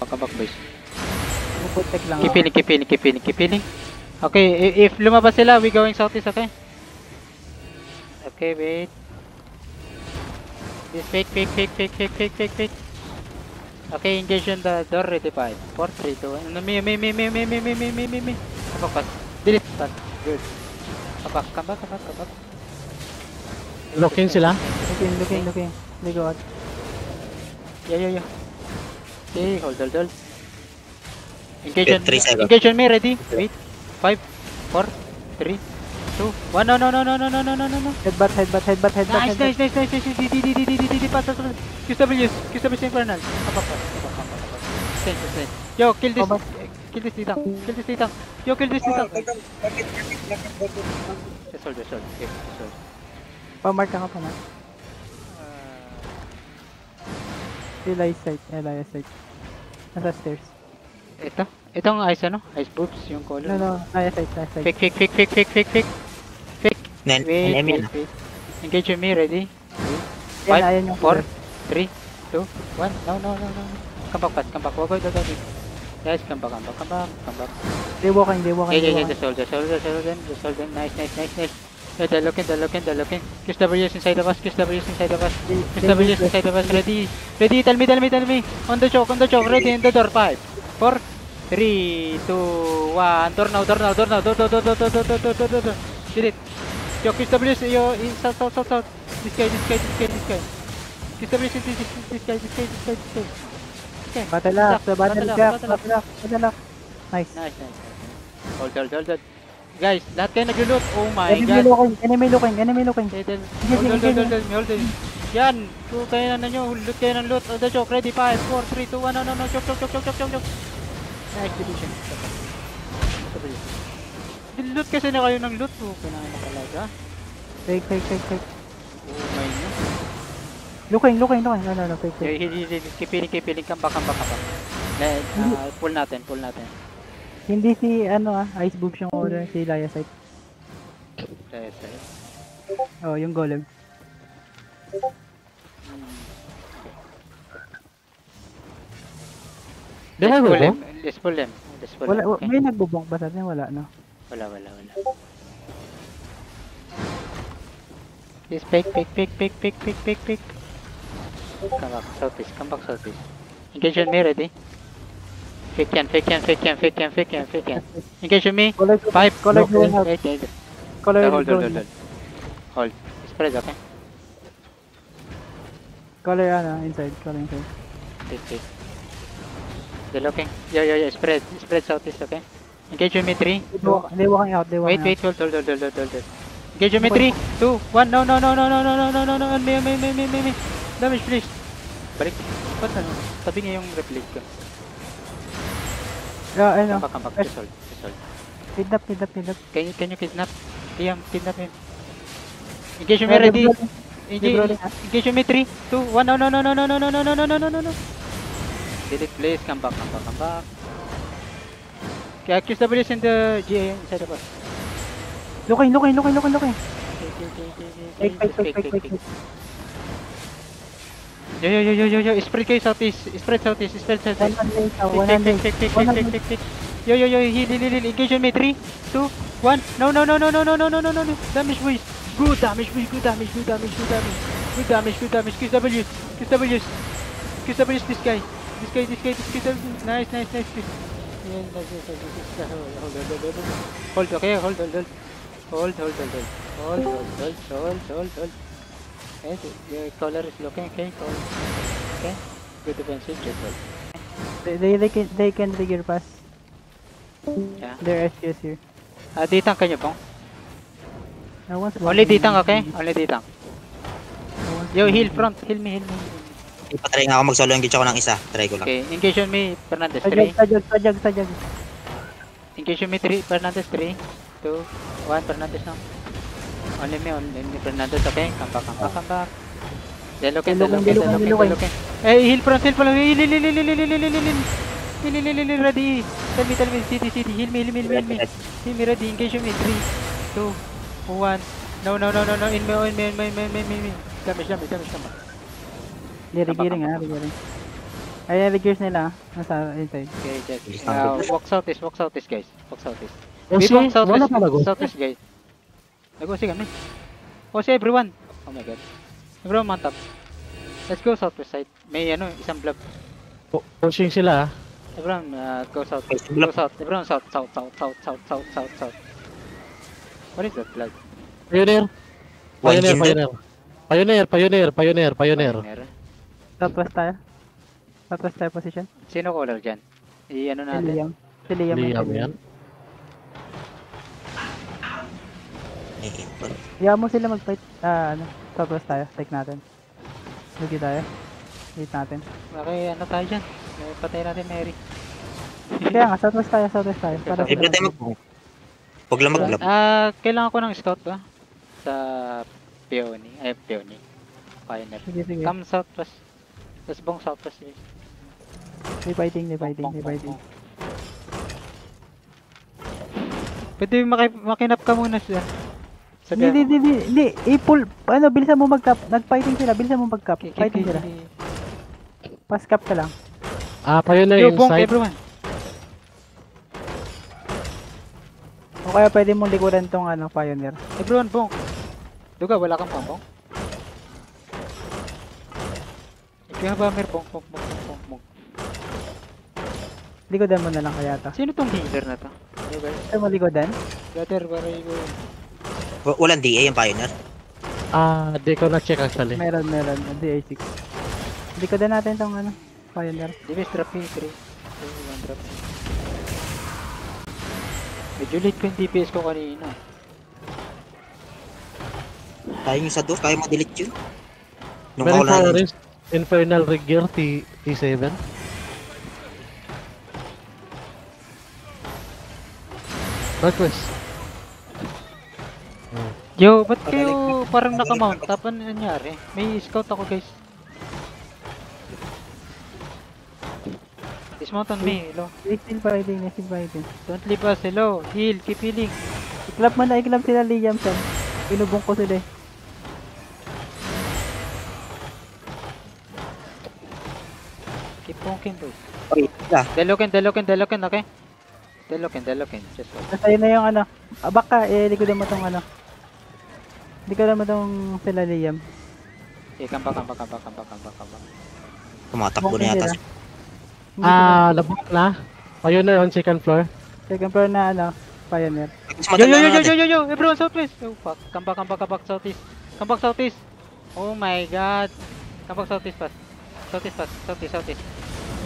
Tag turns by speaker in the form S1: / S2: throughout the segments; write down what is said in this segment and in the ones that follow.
S1: Come back, boys.
S2: Protect lang.
S1: Keep healing. Okay, if lumabas sila, we going southeast, okay? Okay, wait. This fake. Okay, engage on the door, ready 5, 4, 3, 2, 1. No, me. Focus. Delete that. Good. Come back.
S3: Looking sila.
S2: Looking. They go out.
S1: Yeah. Okay, hold. Engage on
S4: 3 seconds.
S1: Engage on me, ready? Wait. 5, 4, 3, 2, 1. No.
S2: Headbutt.
S1: Nice. Pass. QW Infernal. Up. Stand. Yo, kill this Titang. Yo, kill this Titang. Just hold. Okay, just hold.
S2: Pamark ka pa na. Elias site. Nasa stairs.
S1: Itong ice ice boobs yung color.
S2: No, Elias site.
S1: Fake.
S4: Enemy na.
S1: Wait. Engage on me, ready?
S2: Ayan
S1: 5,
S2: yung
S1: 4, 3, 2, 1. No. Come back. Wag. Guys, come back.
S2: They walking.
S1: Yeah. Just hold them. Nice. Yeah, they're looking. QW's inside of us. Ready. Tell me. On the choke. Ready in the door. 5, 4, 3, 2, 1. Door now. Did it. Yo, QW's south. This guy. QW's this guy. Okay.
S2: Battle lock. Nice.
S1: Hold. Guys, lahat kayo naglo-loot. Oh my god.
S2: Enemy looking.
S1: Hold on. Yan. Kung kayo na nyo, loot kayo ng loot. The choke, ready, 5, 4, 3, 2, 1. No. Choke. Nice division. Loot kasi na kayo ng loot. Oh, kailangan na talaga.
S2: Fake.
S1: Oh my god.
S2: Looking. No, fake.
S1: Keep healing. Come back. Pull natin.
S2: Hindi si ice boobs yung order, si Elias site. Oh, yung golem.
S1: Let's pull them.
S2: Wala,
S1: Okay.
S2: may nagbubong ba sa atin? Wala, no?
S1: Wala. This fake. Come back southeast. Engage on me, ready? Fake yan. Engage on me. 5,
S2: Color
S1: no,
S2: going out.
S1: wait.
S2: Color
S1: Hold.
S2: going.
S1: Hold. Spread, okay?
S2: Color inside.
S1: Fake. They're looking. Yeah. Spread southeast, okay? Engage on me, 3, 2.
S2: They walking out.
S1: Wait. Hold. Engage on me, 3, 2, 1. No. On me. Damage, please. Balik. Ba't tabi niya yung replate ko. Come back. Just hold.
S2: Kidnap.
S1: Can you kidnap? Kidnap him. Engage me, ready? Engage me, 3, 2, 1. No. Delete, please. Come back. Kaya QW is in the GA inside of us.
S2: Looking.
S1: Fake. Yo. Spread kayo southeast. Spread southeast. Fake. Yo. Heal. Engage on me. 3, 2, 1. No. Damage, boys. Good damage. QW. This guy. Nice. Yeah, hold. Okay. Hold. The color is looking okay. Okay. Good defensive. Just hold.
S2: They can trigger pass.
S1: Yeah.
S2: Their SQs here.
S1: Ditang kanyo pong. Only
S2: Only
S1: ditang, okay? Only ditang. Yo, heal front. Heal me.
S4: Ipatry nga ako mag-solo engage ako ng isa. Try ko lang.
S1: Okay, engage on me, Fernandez. 3.
S2: Sajag.
S1: Engage on me, 3. Fernandez, 3, 2, 1. Fernandez now. Only me, Fernandez, okay? Come back. They're looking. Hey, heal front. Heal. Ready. Tell me, city. Heal me. Heal me, ready. Engage on me, 3, 2, 1. No. In me. Damage.
S2: Giring. Ay, regears nila. Nasa inside.
S1: Okay, check.
S4: Bilis na ako.
S1: Walk southeast, guys. Walk southeast.
S3: Osi,
S1: Bibong
S3: wala pala go.
S1: southeast, guys. Nag-Osi kami. Osi, everyone. Oh my god. Everyone mount up. Let's go southwest side. May isang blob.
S3: Pushing sila.
S1: Everyone, go south.
S4: Isang
S1: Go
S4: blob.
S1: south. Everyone south. What is that blood?
S3: Pioneer.
S4: Wine
S3: Pioneer. Pioneer.
S2: Southwest tayo position.
S1: Sino caller dyan? I-ano
S2: Si
S1: natin?
S2: Liam. Si Liam.
S3: Liam yan.
S2: Iyaw mo sila mag-fight. Southwest tayo. Take natin. Lugi tayo. Wait natin.
S1: Okay, ano tayo dyan? Patay natin Mary.
S2: Kaya nga, southwest tayo. Para
S4: Libre tayo mag-boom. Huwag lang mag-blob.
S1: Kailangan ko ng scout ba? Sa Peony. Pioneer.
S2: Sige.
S1: Come southwest. Let's bong southwest.
S2: May fighting.
S1: Pwede makinap ka muna siya.
S2: Hindi. I-pull. Bilisan mo mag-cap. Nag-fighting sila. Bilisan mo mag-cap. Fighting sila. Pas-cap ka lang.
S3: Pioneer
S1: Yo, bong
S3: inside.
S1: everyone.
S2: O kaya pwede mong likuran tong Pioneer.
S1: Everyone, bong. Duga, wala kang pambong. Ikaw ba, Mer? Bong.
S2: Likodan mo na lang kaya ta.
S1: Sino tong healer na to? Yo, guys.
S2: Ay mo likodan?
S1: Brother, where are you going?
S4: Walang DA yung Pioneer.
S3: Di ko na-check actually.
S2: Meron. DA6. Likodan natin tong Pioneer.
S1: Divis, drop me 3. 2, 1 drop. Medyo late ko yung DPS ko kanina.
S4: Tayo yung sa door, kaya ma-delete yun. Nung
S3: Very
S4: ako lang.
S3: Forest. Infernal Rigger T7. Northwest.
S1: Yo, ba't kayo parang nakamount? Tapan nangyari? May scout ako, guys. Dismount on me, hello.
S2: Still fighting.
S1: Don't leave us, hello. Heal, keep healing.
S2: Iklap mo na, sila Liam Sam. Pinubong ko sila eh.
S1: Keep bonking, boys.
S4: Okay, yeah.
S1: Deloken, okay? Deloken. Just hold.
S2: Nasa yun na yung baka, likodan mo tong Likodan mo tong sila Liam.
S1: Okay, come back.
S4: Tumatakbo na yata.
S3: Labok na. Pioneer on second floor.
S2: Second floor na Pioneer.
S1: Yo, everyone southwest. Oh fuck, come back southeast. Come back southeast. Oh my god. Come back southeast fast. Southeast.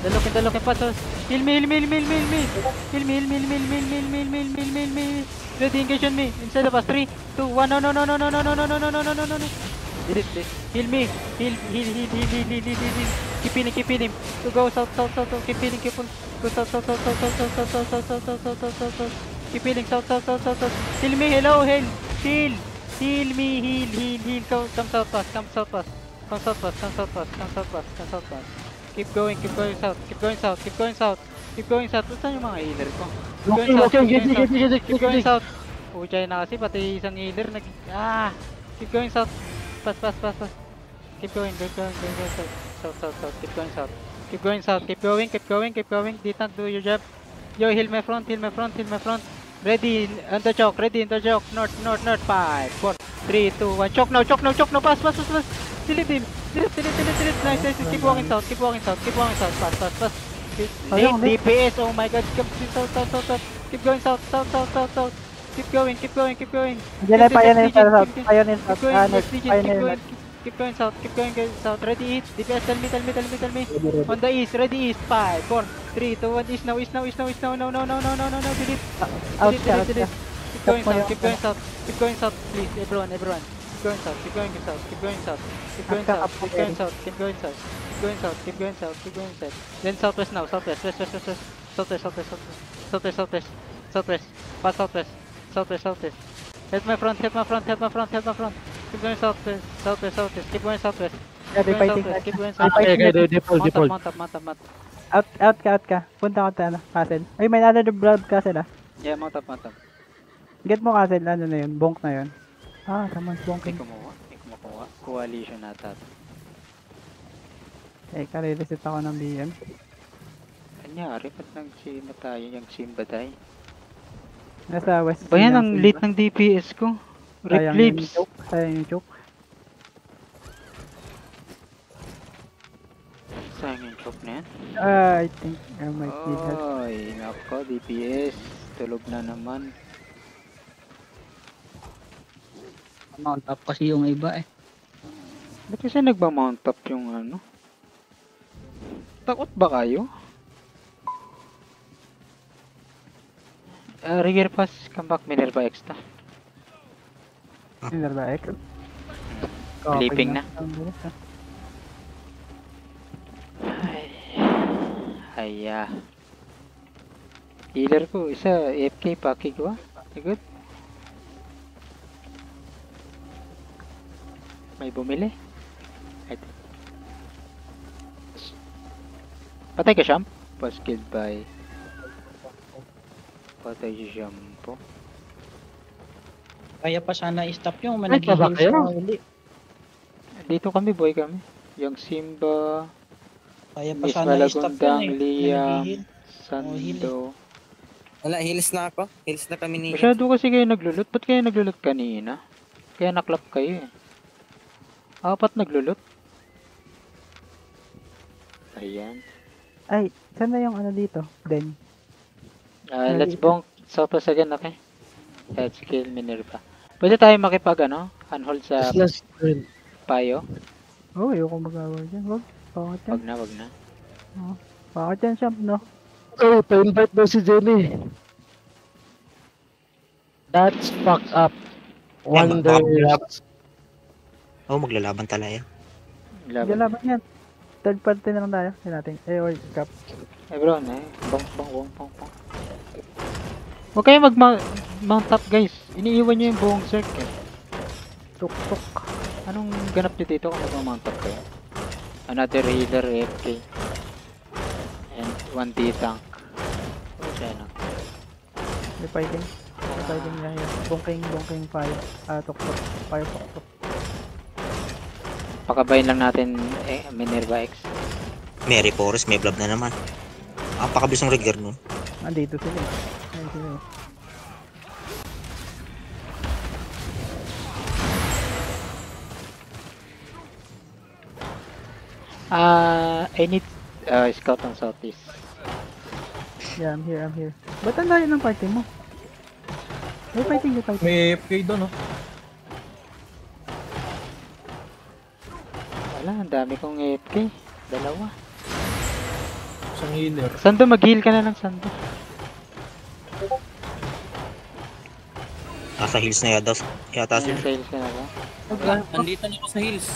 S1: Deloken fast. Heal me. Ready, engage on me. Inside of us. 3, 2, 1. No. Delete. Heal me. Heal. Keep healing. To go south. Keep healing. Go south. Keep healing. South. Heal me. Hello. Heal me. Heal. Come southwest. Keep going south. Saan yung mga healer ko? Keep going south. Puchay na kasi pati isang healer keep going south. Pass. Keep going south. Keep going. Ditan, do your job. Yo, heal my front. Ready, on the choke. North. 5, 4, 3, 2, 1. Choke now. Pass. Delete him. Nice. Keep walking south. Pass.
S2: Ayun,
S1: Late DPS, oh my god. South. Keep going south. Keep going.
S2: Diyan na Pioneer South.
S1: Keep going south. Ready, hit. DPS, tell me. On the east, ready, east. 5, 4, 3, 2, 1. East now. No. Delete.
S2: Out ka.
S1: Keep going south. Keep going south, please. Everyone. Keep going south. Keep going south. Then southwest now. Southwest. Pass southwest. Help my front. Keep going southwest. Keep going southwest.
S2: They're fighting.
S1: Keep going
S3: Okay,
S1: southwest.
S3: default.
S1: Mount up.
S2: Out ka. Punta ka castle. Ay, may another blood castle
S1: Yeah, mount up.
S2: Get mo castle, na yun. Bonk na yun. Someone's
S1: May
S2: bonking.
S1: kumuha. Coalition nata.
S2: Eh, kare-reset ako ng BM.
S1: Kanyari, ba't nagsima tayo yung Simba tayo?
S2: Nasa west.
S1: Ba yan,
S2: ng
S1: ang
S2: Simba.
S1: late ng DPS ko.
S2: Sayang yung
S1: Reclips.
S2: choke. Sayang yung choke.
S1: Sayang yung choke na yan.
S2: I think I might need help.
S1: Oy, nako, DPS. Tulog na naman.
S5: Mount up kasi yung iba eh.
S1: Ba't kasi nagmamount up yung ano? Takot ba kayo? Rigger pass, come back Minerva extra.
S2: Minerva X.
S1: Sleeping na.
S2: Ang bilis, ah.
S1: Haya. Healer ko, isa AFK paki ko ah. Good. May bumili. Ay. Patay ka, Champ? Was killed by... Patay si Champo.
S5: Kaya pa sana i-stop yung
S3: Ay, pa ba
S5: managihim
S3: kayo?
S5: sa huli.
S1: Dito kami, boy kami. Yung Simba,
S5: Kaya pa
S1: Miss
S5: sana i-stop
S1: Malagundang,
S5: yun eh.
S1: Liam,
S5: Managihim.
S1: Sando.
S4: Wala, heals na ako. Heals na kami ni...
S1: Masyado kasi kayo naglulot. Ba't kayo naglulot kanina? Kaya naklap kayo eh. Apat naglulot. Ayan.
S2: Ay, saan na yung ano dito? Den.
S1: Let's bonk Sotos again, okay? Let's kill Minerva. Pwede tayo makipag ano? Unhold sa
S3: Last turn.
S1: payo?
S2: Oh, ayoko magawa dyan. Wag. Bakit yan?
S1: Wag na.
S2: Bakit yan, Champ, no?
S3: Oh, pa-invite daw si Jenny. That's fucked up. Wonder.
S4: Oh, maglalaban talaga.
S2: Hindi
S1: Laban.
S2: laban yan. Third party na lang tayo. Hindi natin. Or cap.
S1: Eh bro, bong. Huwag kayo mag-mount up guys. Iniiwan nyo yung buong circle.
S2: Tuk-tuk.
S1: Anong ganap nyo dito kung mag-mount up kayo? Another healer AFK. And 1D tank. Oh, siya na.
S2: May fighting. May fighting na yun. Bongking fire. Tuk-tuk. Fire tuk-tuk.
S1: Pakabayin lang natin Minerva X.
S4: Mary Forest, may blob na naman. Ang pakabis ng rigger nun.
S2: Andito sila. Ayun sila.
S1: I need scout on southeast.
S2: Yeah, I'm here. Ba't ang layo ng party mo? May fighting.
S6: May AFK doon, no?
S1: Wala, ang dami kong AFK. Dalawa.
S6: Isang healer.
S1: Sando, mag-heal ka na lang, Sando.
S4: Nasa heals na yata
S1: Ayun,
S4: sila.
S1: sales ka na lang.
S5: Nandito na ako sa hills.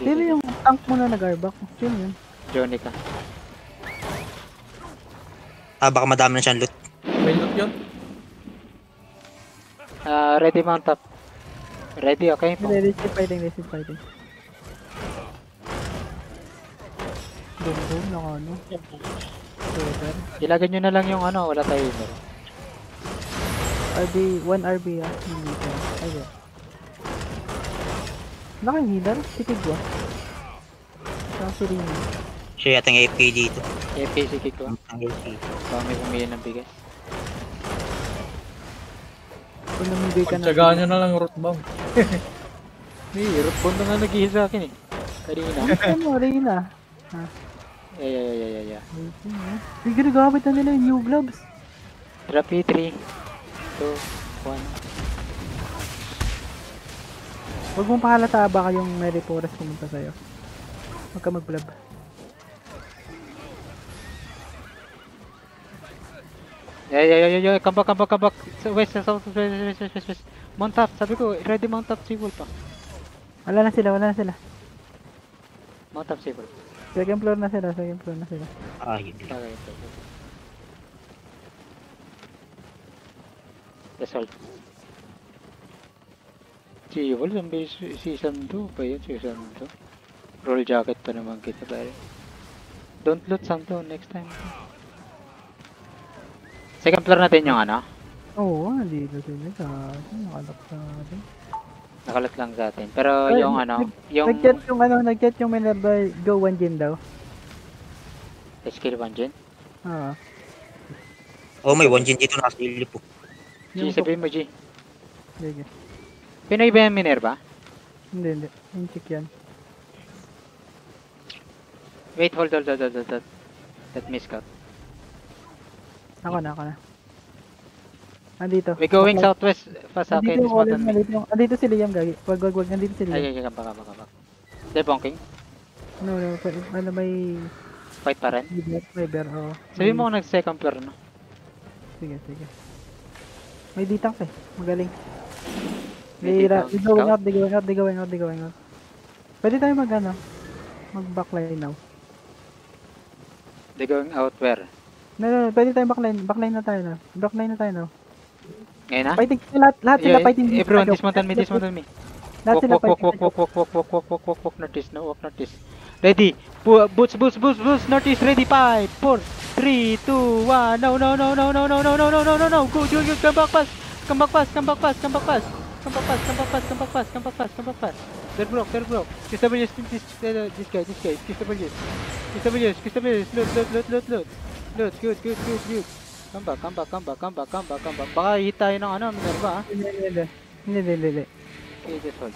S2: Sino yung tank mo na nag-arbak? Sino yun?
S1: Johnny ka.
S4: Baka madami na siyang loot.
S6: May loot yun?
S1: Ready mount up. Ready, okay?
S2: Let's fighting. Boom, naka ano. Super.
S1: Ilagan nyo na lang yung ano, wala tayo healer.
S2: RB, 1 RB ah. Ayun. Naka yung healer? Si Tigwa. Saka si Rino.
S4: Siya yata yung AFK dito.
S1: AFK si Kiko.
S4: Ang AFK.
S1: Baka may pumili ng bigas.
S2: Kung namigay ka na.
S6: Pagtsagaan nyo na lang root bomb.
S1: May root bond na nga nag-ihil sa akin eh. Kanina.
S2: Ano, Rina?
S1: Yeah.
S2: Ay, ginagamit na nila yung new gloves.
S1: Drop E3. 2, 1.
S2: Huwag mong pahalata baka yung Mary Forest pumunta sa'yo. Huwag ka mag-blab.
S1: Yeah. Come back. West. Mount up. Sabi ko, ready mount up si Wolf pa.
S2: Wala na sila.
S1: Mount up si Wolf.
S2: Second floor na sila.
S4: Yun.
S1: Okay. Result. Si Wolf, si Sando pa yun, si Sando. Roll jacket pa naman kita pare. Don't loot Sando next time. Second floor natin yung ano.
S2: Oo, nandito sila. Nakalak sa atin.
S1: Nakalot lang sa atin. Pero
S2: Ay,
S1: yung ano, yung
S2: Nag-chat yung Minerva, go 1 gen daw.
S1: skill 1 gen.
S2: Oo.
S4: Oh, may 1 gen dito nakasilip po.
S1: G, sabihin mo G.
S2: Sige.
S1: Pinoy ba yung Minerva?
S2: Hindi. Yung chick yan.
S1: Wait, hold. Let me scout.
S2: Ako na. Andito.
S1: We're going
S2: Bakla-
S1: southwest. Fast akin,
S2: Andito
S1: this
S2: yung Olen,
S1: mountain.
S2: andito si Liam, gagi. Wag. Andito si
S1: Ay,
S2: Liam.
S1: baka. Debonking.
S2: No. Ano, may...
S1: Fight pa rin.
S2: May bear, oo.
S1: Sabihin mo kung nag-second floor, no?
S2: Sige. May ditang eh. Magaling.
S1: May
S2: May
S1: ditang
S2: going
S1: scout?
S2: out, they going out. Pwede tayo mag-backline now.
S1: They're going out where?
S2: No, pwede tayo backline na tayo na.
S1: Ngayon na?
S2: Fighting, lahat sila fighting.
S1: Everyone, dismountain me.
S2: Lahat sila fighting.
S1: Walk northeast, no, walk northeast. Ready. Boots, northeast, ready. 5, 4, 3, 2, 1. No. Go. Come back fast. They're broke. Kiss this guy. Kiss Loot. Good. Come back. Baka hit tayo ng ano, Minerva, ah.
S2: Hindi.
S1: Okay, just hold.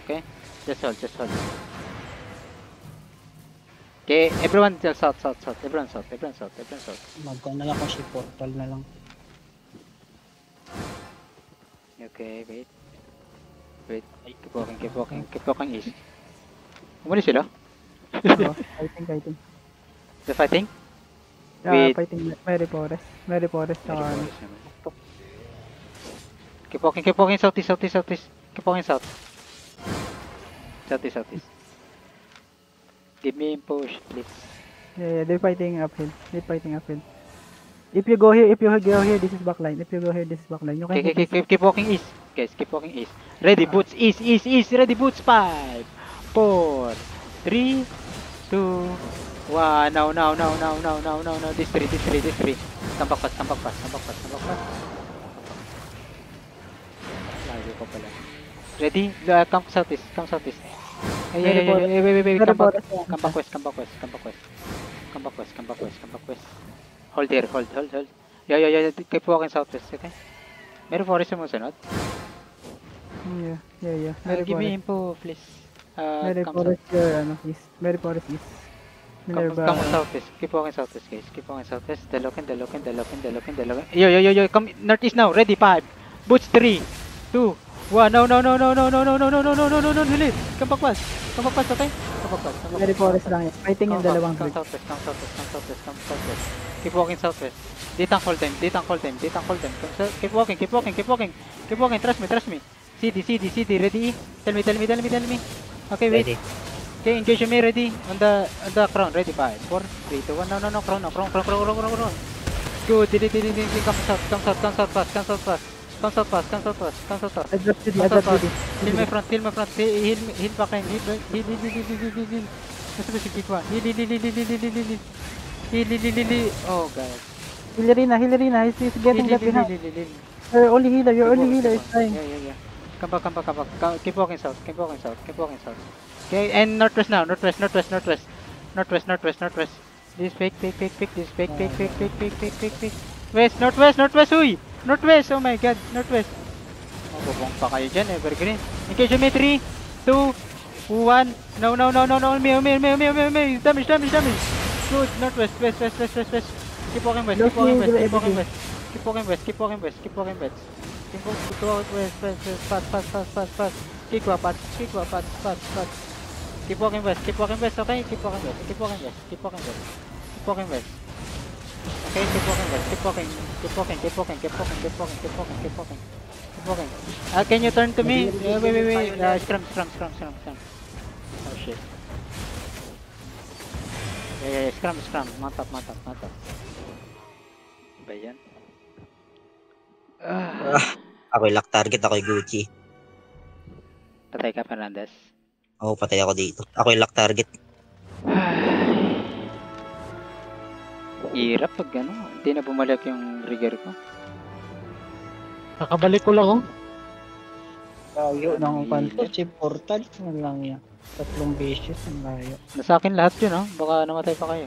S1: Okay? Just hold. Okay, everyone just south. Everyone south.
S5: Magkano na lang ako si portal na lang.
S1: Okay, wait. Keep walking east. Umuli sila?
S2: Oo, fighting.
S1: The fighting?
S2: Ah,
S1: Wait.
S2: fighting Mary Forest. Tsaka ano.
S1: Keep walking southeast. Keep walking south. Southeast. Give me push, please.
S2: Yeah, they're fighting uphill. If you go here, this is backline. You can
S1: Okay, keep walking east. Guys, keep walking east. Ready, boots, east. Ready, boots, 5, 4, 3, 2, 1. Now. This three. Come back fast. Lago ko pala. Ready? Come southeast. Ay, wait. Come back west. Hold here. Yeah. Keep walking southwest, okay? Meron forest yung sunod?
S2: Yeah.
S1: Give me info, please.
S2: Mary
S1: Come
S2: Forest east. Mary Forest east. Minerva.
S1: Come southwest. Keep walking southwest, guys. Dalokin. Yo. Come northeast now. Ready? 5. Boots 3, 2, 1. No. Hilit. Come back fast, okay? Come back fast.
S2: Mary Forest lang yan. Fighting yung dalawang
S1: Come
S2: group.
S1: southwest. Keep walking southwest. Ditang hold time. Keep walking. Trust me. CD. Ready? Tell me. Okay, wait.
S4: Ready.
S1: Okay, engage me. Ready? On the crown. Ready? 5, 4, 3, 2, 1. No. Crown. Good. Come south fast. Come south.
S2: Adjust city.
S1: Heal my front. Heal back line. Heal. Nasa ba si Kikwa? Heal. Oh, God.
S2: Hillerina. He's getting left behind. You're only healer is trying.
S1: Yeah. Come back. Keep walking south. Okay, and northwest now. Northwest. This fake. This fake. West. Uy! Northwest. Oh my God. Northwest. Mabubong pa kayo dyan. Evergreen. Engage me. 3, 2, 1. No. Me. Damage. Good. Northwest. West. Keep walking west. Fast. Kick wa, fast. Keep walking west, okay? Keep walking west. Okay, keep walking west. Can you turn to me? Wait. Scrum. Oh shit. Yeah. Scrum. Mount up. Ba yan?
S4: Ako'y lock target, ako'y Gucci.
S1: Patay ka, Fernandez.
S4: Oo, patay ako dito. Ako'y lock target.
S1: Hirap pag ano, hindi na bumalik yung rigger ko.
S3: Kakabalik ko lang, oh.
S5: Layo ng kanto, si Portal. Ano lang yan. 3 beses, ang layo.
S1: Nasa akin lahat yun, oh. Baka namatay pa kayo.